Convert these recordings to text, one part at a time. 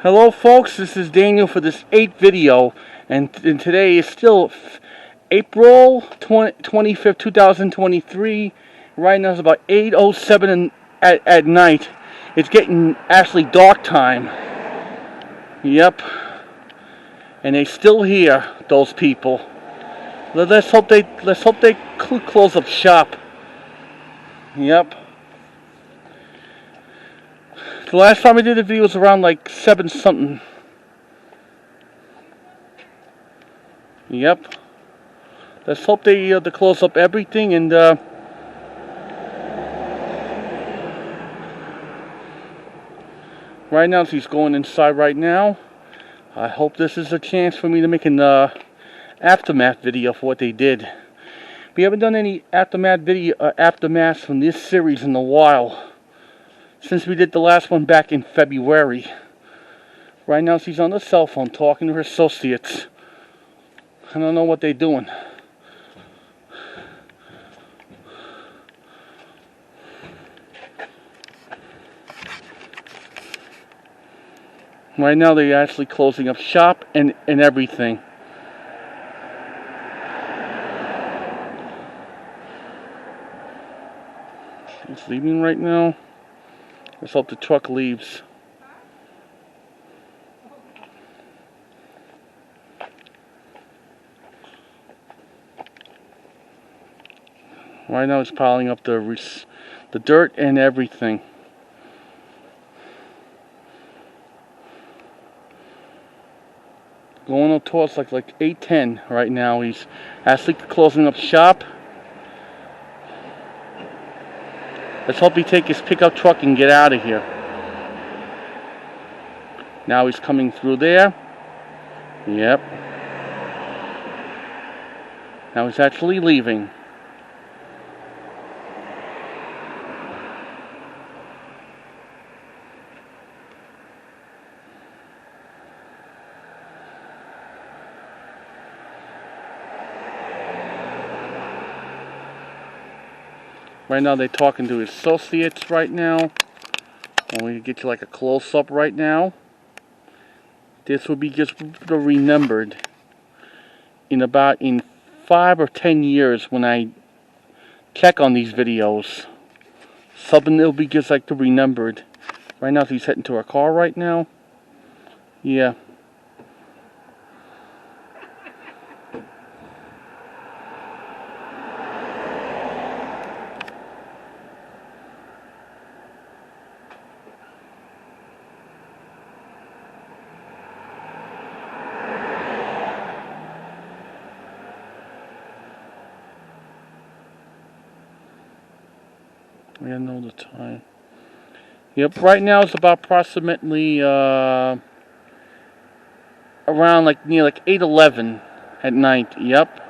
Hello folks, this is Daniel for this 8th video, and today is still April 25th, 2023. Right now it's about 8:07 at night. It's getting actually dark time. Yep. And they still here, those people. Let's hope they close up shop. Yep. The last time I did a video was around like 7 something. Yep. Let's hope they close up everything and right now he's going inside right now. I hope this is a chance for me to make an aftermath video for what they did. We haven't done any aftermath from this series in a while. Since we did the last one back in February. Right now she's on the cell phone talking to her associates. I don't know what they're doing. Right now they're actually closing up shop and everything. He's leaving right now. Let's hope the truck leaves. Right now he's piling up the dirt and everything. Going up towards like 8:10 right now. He's actually closing up shop. Let's hope he take his pickup truck and get out of here. Now he's coming through there. Yep. Now he's actually leaving. Right now they're talking to his associates right now. And we get you like a close-up right now. This will be just remembered in 5 or 10 years when I check on these videos. Something that'll be just like remembered. Right now he's heading to our car right now. Yeah. I don't know the time. Yep, right now it's about approximately around near 8:11 at night. Yep.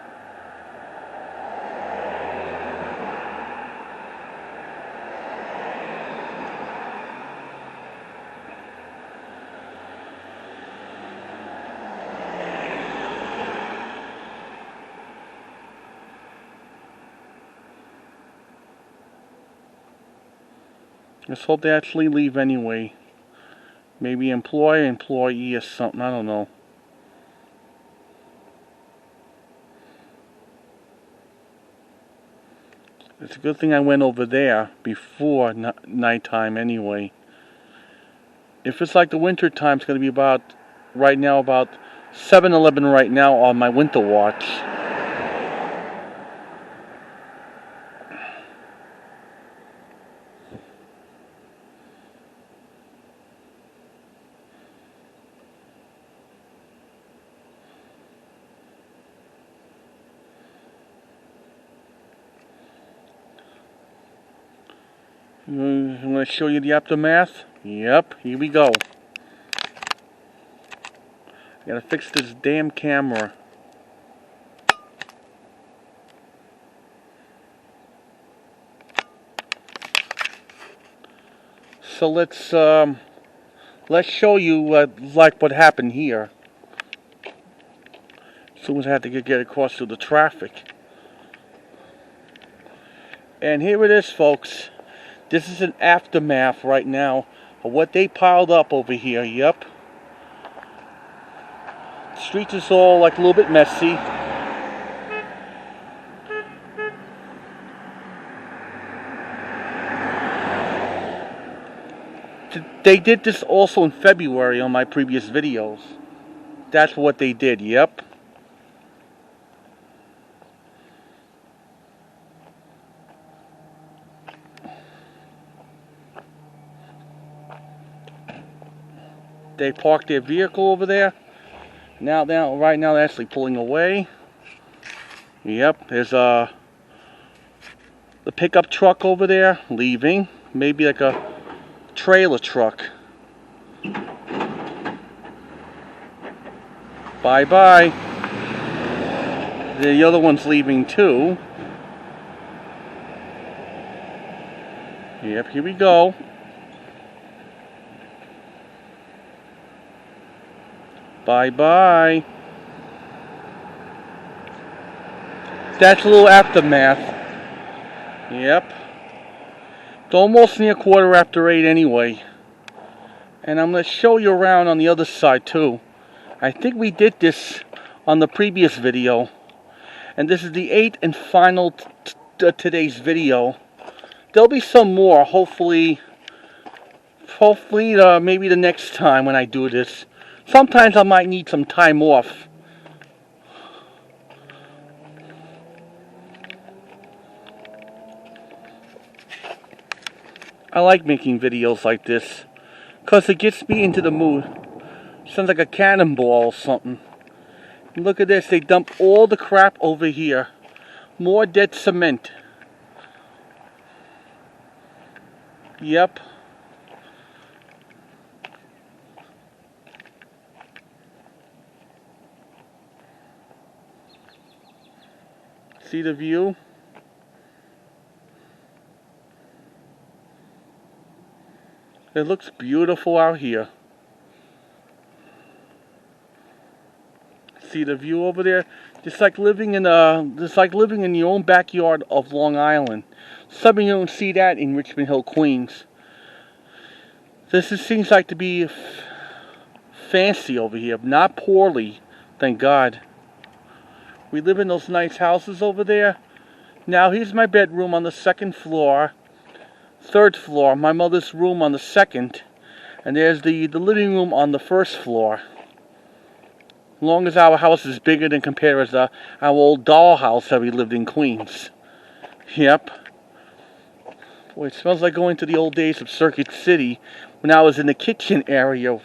Let's hope they actually leave anyway. Maybe employee or something, I don't know. It's a good thing I went over there before nighttime anyway. If it's like the winter time, it's going to be right now about 7:11 right now on my winter watch. I'm going to show you the aftermath. Yep, here we go. I gotta fix this damn camera. So let's show you what happened here. As soon as I had to get across through the traffic. And here it is, folks. This is an aftermath right now of what they piled up over here. Yep. streets is all like a little bit messy. They did this also in February on my previous videos. That's what they did, yep. They parked their vehicle over there. Right now they're actually pulling away. Yep, there's the pickup truck over there leaving. Maybe like a trailer truck. Bye-bye. The other one's leaving too. Yep, here we go. Bye-bye. That's a little aftermath. Yep. It's almost near 8:15 anyway. And I'm going to show you around on the other side too. I think we did this on the previous video. And this is the 8th and final today's video. There'll be some more, hopefully maybe the next time when I do this. Sometimes I might need some time off. I like making videos like this because it gets me into the mood. Sounds like a cannonball or something. Look at this, they dump all the crap over here. More dead cement. Yep. See the view? It looks beautiful out here. See the view over there? Just like living in your own backyard of Long Island. Some of you don't see that in Richmond Hill, Queens. Seems like to be fancy over here, not poorly, thank God. We live in those nice houses over there. Now here's my bedroom on the 2nd floor. 3rd floor, my mother's room on the 2nd. And there's the living room on the 1st floor. As long as our house is bigger than compared to our old dollhouse that we lived in Queens. Yep. Boy, it smells like going to the old days of Circuit City when I was in the kitchen area.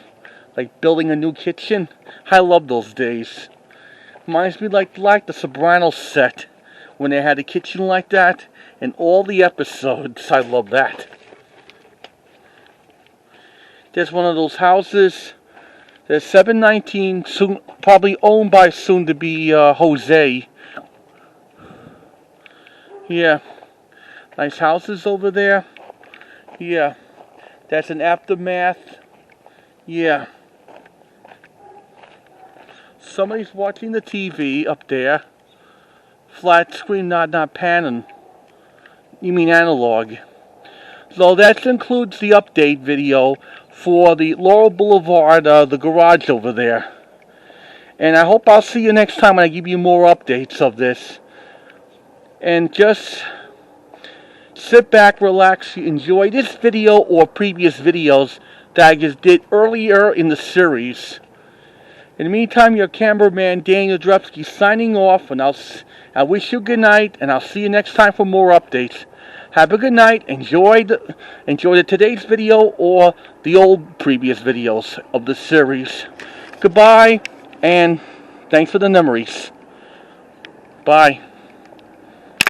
Like building a new kitchen. I love those days. Reminds me like the Sopranos set. When they had a kitchen like that. In all the episodes. I love that. There's one of those houses. There's 719, soon, probably owned by soon-to-be Jose. Yeah. Nice houses over there. Yeah. That's an aftermath. Yeah. Somebody's watching the TV up there. Flat screen, not panning. You mean analog. So that includes the update video for the Laurel Boulevard, the garage over there. And I hope I'll see you next time when I give you more updates of this. And just sit back, relax, enjoy this video or previous videos that I just did earlier in the series. In the meantime, your cameraman Daniel Drepsky signing off, and I wish you good night, and I'll see you next time for more updates. Have a good night. Enjoy today's video or the old previous videos of the series. Goodbye, and thanks for the memories. Bye.